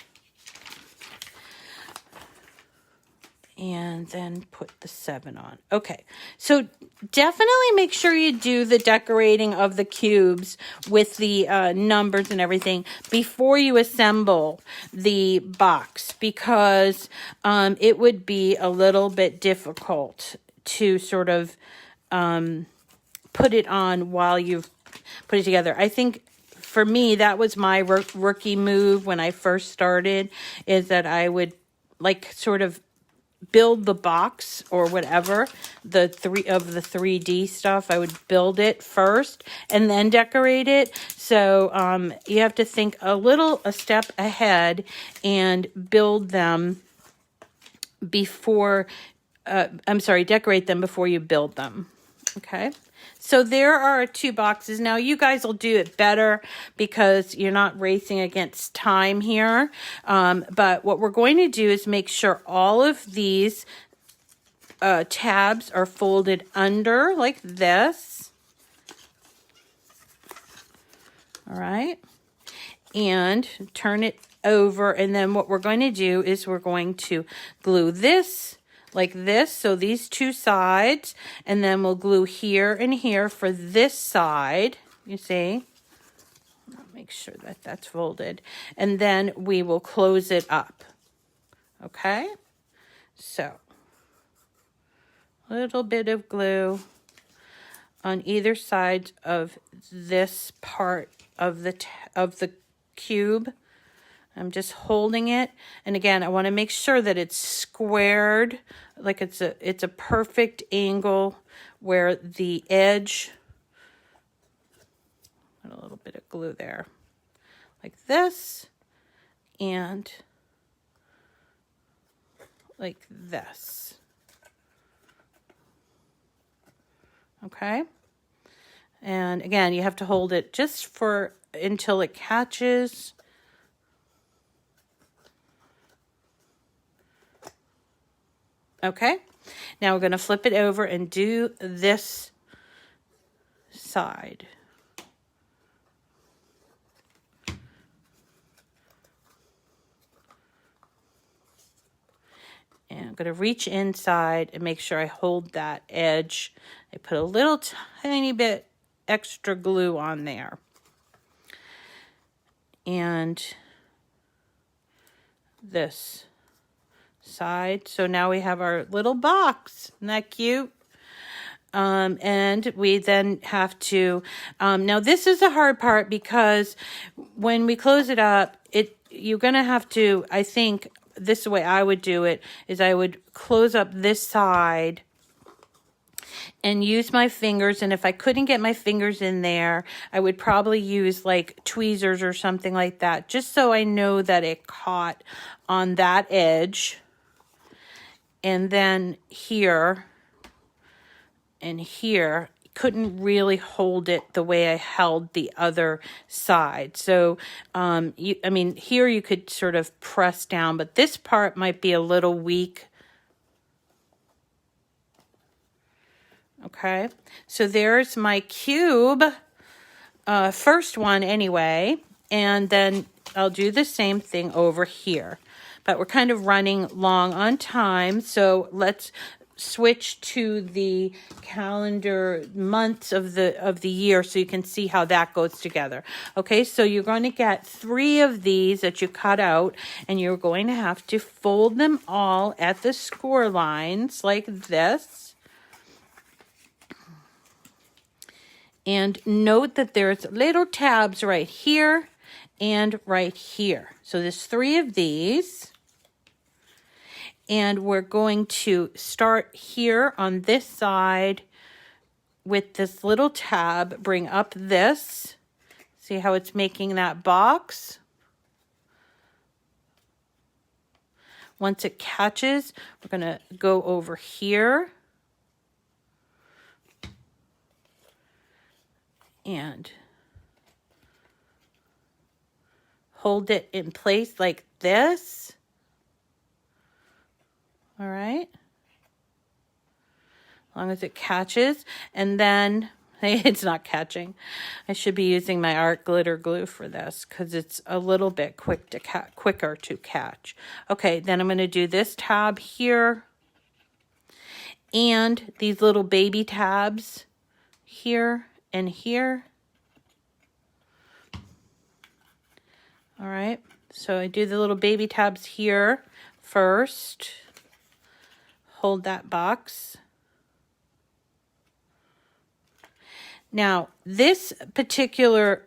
And then put the 7 on. Okay, so definitely make sure you do the decorating of the cubes with the numbers and everything before you assemble the box, because it would be a little bit difficult to sort of put it on while you've put it together. I think for me, that was my rookie move when I first started, is that I would like sort of build the box or whatever, the 3D stuff. I would build it first and then decorate it. So you have to think a step ahead and build them before, decorate them before you build them. Okay. So there are 2 boxes. Now you guys will do it better because you're not racing against time here. But what we're going to do is make sure all of these tabs are folded under like this. All right. And turn it over. And then what we're going to do is we're going to glue this like this, so these 2 sides, and then we'll glue here and here for this side, you see. I'll make sure that that's folded, and then we will close it up. Okay, so a little bit of glue on either side of this part of the cube. I'm just holding it, and again, I want to make sure that it's squared, like it's a perfect angle where the edge, put a little bit of glue there, like this, and like this. Okay, and again, you have to hold it just for until it catches. Okay, now we're going to flip it over and do this side. going to reach inside and make sure I hold that edge. I put a little tiny bit extra glue on there. And this side. So now we have our little box. Isn't that cute? And we then have to, now this is the hard part because when we close it up, you're going to have to, I think this is the way I would do it, is I would close up this side and use my fingers. And if I couldn't get my fingers in there, I would probably use like tweezers or something like that, just so I know that it caught on that edge. And then here and here, couldn't really hold it the way I held the other side. So, here you could sort of press down, but this part might be a little weak. Okay, so there's my cube, first one anyway, and then I'll do the same thing over here. But we're kind of running long on time, so let's switch to the calendar months of the year so you can see how that goes together. Okay, so you're going to get 3 of these that you cut out, and you're going to have to fold them all at the score lines like this. And note that there's little tabs right here and right here. So there's 3 of these. And we're going to start here on this side with this little tab, bring up this. See how it's making that box? Once it catches, we're going to go over here. And hold it in place like this. All right, as long as it catches, and then it's not catching. I should be using my art glitter glue for this because it's a little bit quicker to catch. Okay, then I'm going to do this tab here and these little baby tabs here and here. All right, so I do the little baby tabs here first. Hold that box. Now, this particular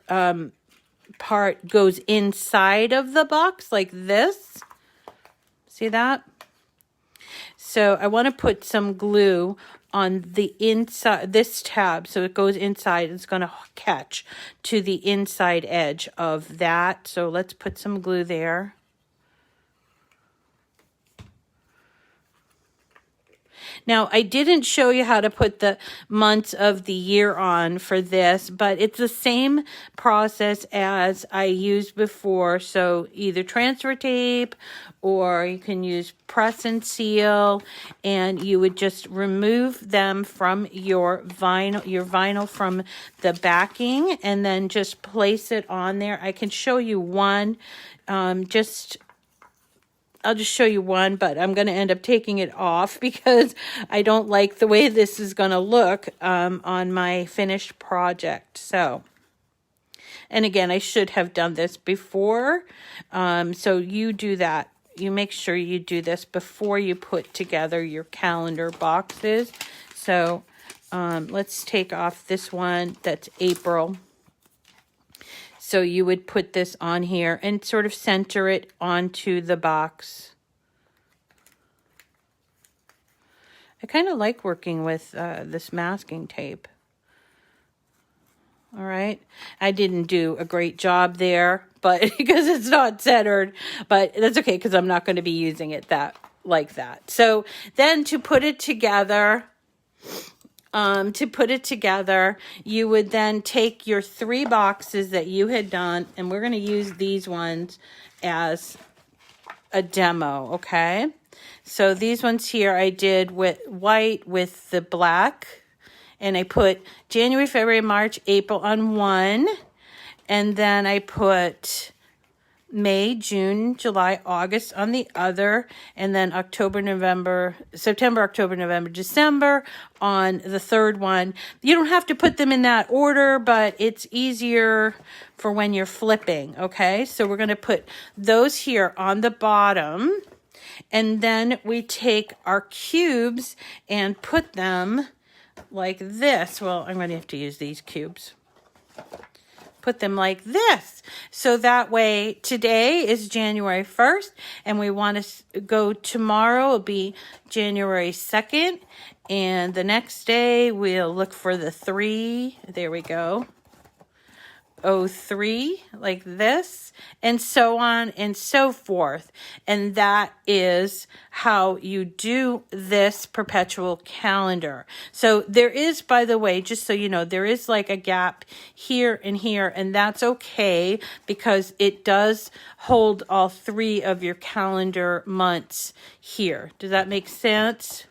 part goes inside of the box like this. See that? So I want to put some glue on the inside, this tab, so it goes inside. It's going to catch to the inside edge of that. So let's put some glue there. Now, I didn't show you how to put the months of the year on for this, but it's the same process as I used before. So either transfer tape or you can use press and seal, and you would just remove them from your vinyl from the backing, and then just place it on there. I can show you one, I'll just show you one, but I'm going to end up taking it off because I don't like the way this is going to look on my finished project. So, and again, I should have done this before. So you do that. You make sure you do this before you put together your calendar boxes. So let's take off this one. That's April. So you would put this on here and sort of center it onto the box. I kind of like working with this masking tape. All right. I didn't do a great job there, but because it's not centered, but that's okay because I'm not going to be using it like that. So then to put it together, you would then take your 3 boxes that you had done, and we're going to use these ones as a demo, okay? So these ones here I did with white with the black, and I put January, February, March, April on one, and then I put May, June, July, August on the other, and then September, October, November, December on the third one. You don't have to put them in that order, but it's easier for when you're flipping, okay? So we're going to put those here on the bottom, and then we take our cubes and put them like this. Well, I'm going to have to use these cubes. Put them like this. So that way, today is January 1st, and we want to go tomorrow, will be January 2nd, and the next day we'll look for the 3. There we go. 03, like this, and so on and so forth. And that is how you do this perpetual calendar. So there is, by the way, just so you know, there is like a gap here and here, and that's okay because it does hold all 3 of your calendar months here. Does that make sense?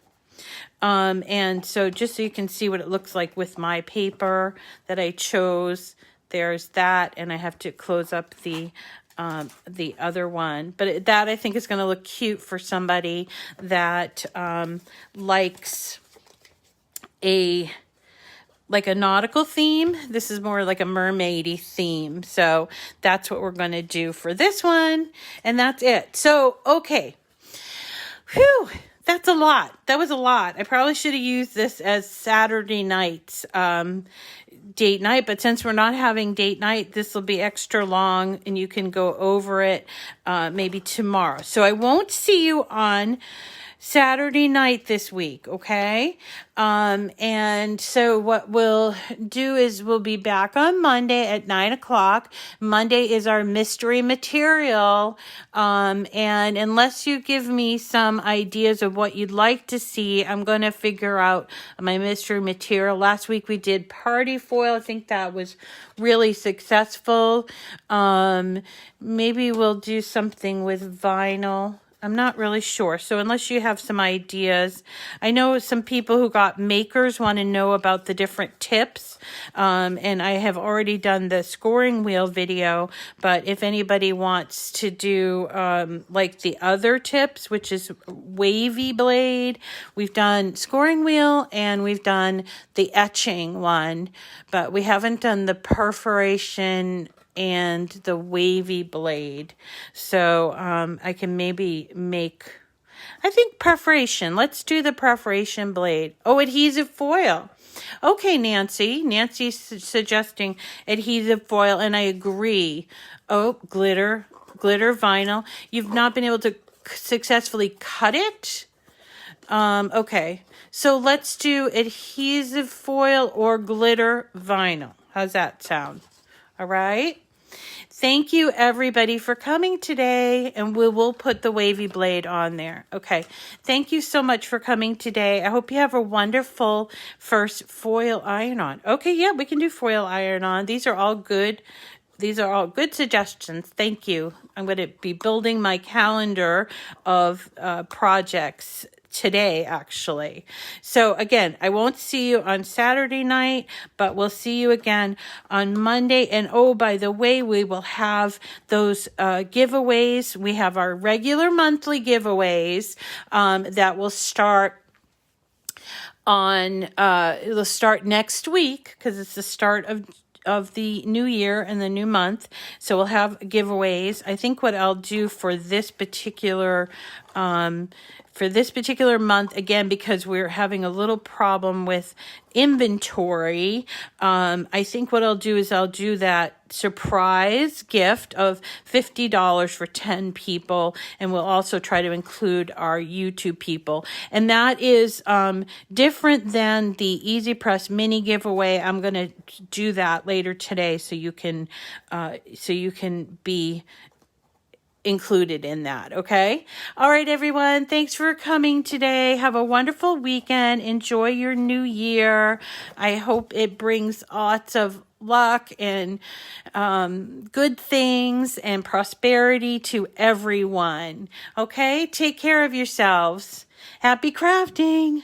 And so just so you can see what it looks like with my paper that I chose, there's that, and I have to close up the other one. But that I think is going to look cute for somebody that likes like a nautical theme. This is more like a mermaidy theme. So that's what we're going to do for this one, and that's it. So, okay. Whew. That's a lot. That was a lot. I probably should have used this as Saturday night's date night, but since we're not having date night, this will be extra long, and you can go over it maybe tomorrow. So I won't see you on Saturday night this week, okay? And so what we'll do is we'll be back on Monday at 9 o'clock. Monday is our mystery material. And unless you give me some ideas of what you'd like to see, I'm going to figure out my mystery material. Last week we did party foil. I think that was really successful. Maybe we'll do something with vinyl. I'm not really sure. So unless you have some ideas, I know some people who got makers want to know about the different tips. And I have already done the scoring wheel video, but if anybody wants to do like the other tips, which is wavy blade, we've done scoring wheel and we've done the etching one, but we haven't done the perforation and the wavy blade. So I can maybe make, I think perforation. Let's do the perforation blade. Oh, adhesive foil. Okay, Nancy. Nancy's suggesting adhesive foil, and I agree. Oh, glitter vinyl. You've not been able to successfully cut it? Okay. So let's do adhesive foil or glitter vinyl. How's that sound? All right. Thank you, everybody, for coming today, and we will put the wavy blade on there. Okay. Thank you so much for coming today. I hope you have a wonderful first foil iron-on. Okay, yeah, we can do foil iron-on. These are all good. These are all good suggestions. Thank you. I'm going to be building my calendar of projects today, actually. So again, I won't see you on Saturday night, but we'll see you again on Monday. And oh, by the way, we will have those giveaways. We have our regular monthly giveaways that will start on it'll start next week because it's the start of the new year and the new month. So we'll have giveaways. I think what I'll do for this particular month, again, because we're having a little problem with inventory, I think what I'll do is I'll do that surprise gift of $50 for 10 people, and we'll also try to include our YouTube people. And that is different than the Easy Press mini giveaway. I'm going to do that later today so you can be included in that. Okay. All right, everyone. Thanks for coming today. Have a wonderful weekend. Enjoy your new year. I hope it brings lots of luck and good things and prosperity to everyone. Okay. Take care of yourselves. Happy crafting.